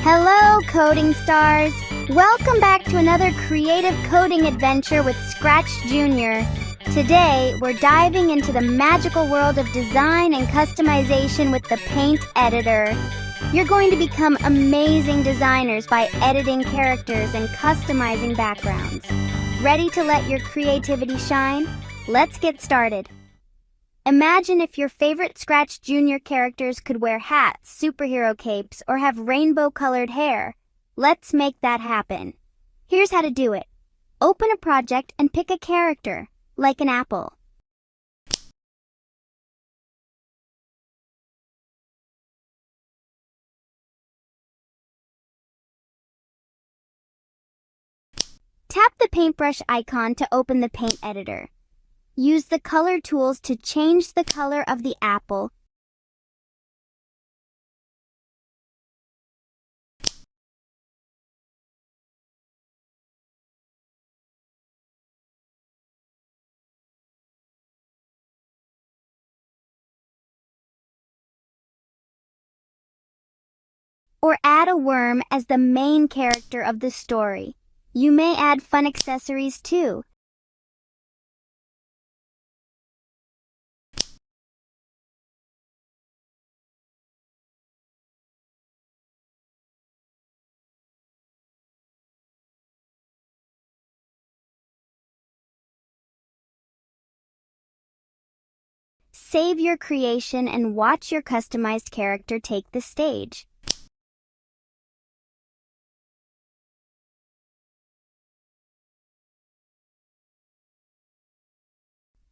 Hello, coding stars! Welcome back to another creative coding adventure with ScratchJr. Today, we're diving into the magical world of design and customization with the Paint Editor. You're going to become amazing designers by editing characters and customizing backgrounds. Ready to let your creativity shine? Let's get started. Imagine if your favorite ScratchJr characters could wear hats, superhero capes, or have rainbow-colored hair. Let's make that happen. Here's how to do it. Open a project and pick a character, like an apple. Tap the paintbrush icon to open the Paint Editor. Use the color tools to change the color of the apple. Or add a worm as the main character of the story. You may add fun accessories too. Save your creation and watch your customized character take the stage.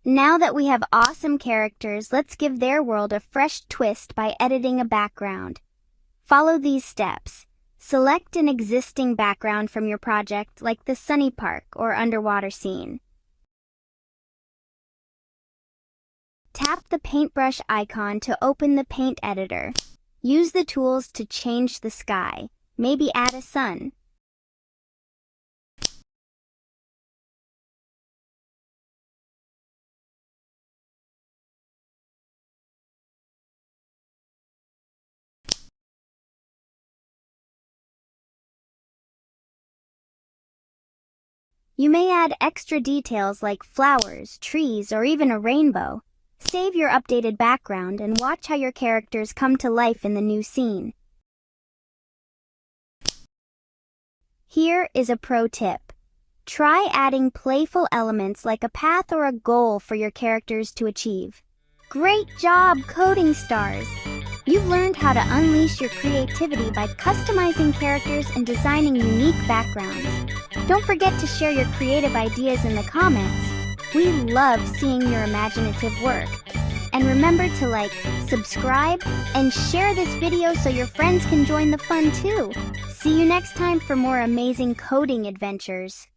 Now that we have awesome characters, let's give their world a fresh twist by editing a background. Follow these steps. Select an existing background from your project, like the sunny park or underwater scene. Tap the paintbrush icon to open the Paint Editor. Use the tools to change the sky. Maybe add a sun. You may add extra details like flowers, trees, or even a rainbow. Save your updated background and watch how your characters come to life in the new scene. Here is a pro tip. Try adding playful elements like a path or a goal for your characters to achieve. Great job, coding stars! You've learned how to unleash your creativity by customizing characters and designing unique backgrounds. Don't forget to share your creative ideas in the comments. We love seeing your imaginative work. And remember to like, subscribe, and share this video so your friends can join the fun too. See you next time for more amazing coding adventures.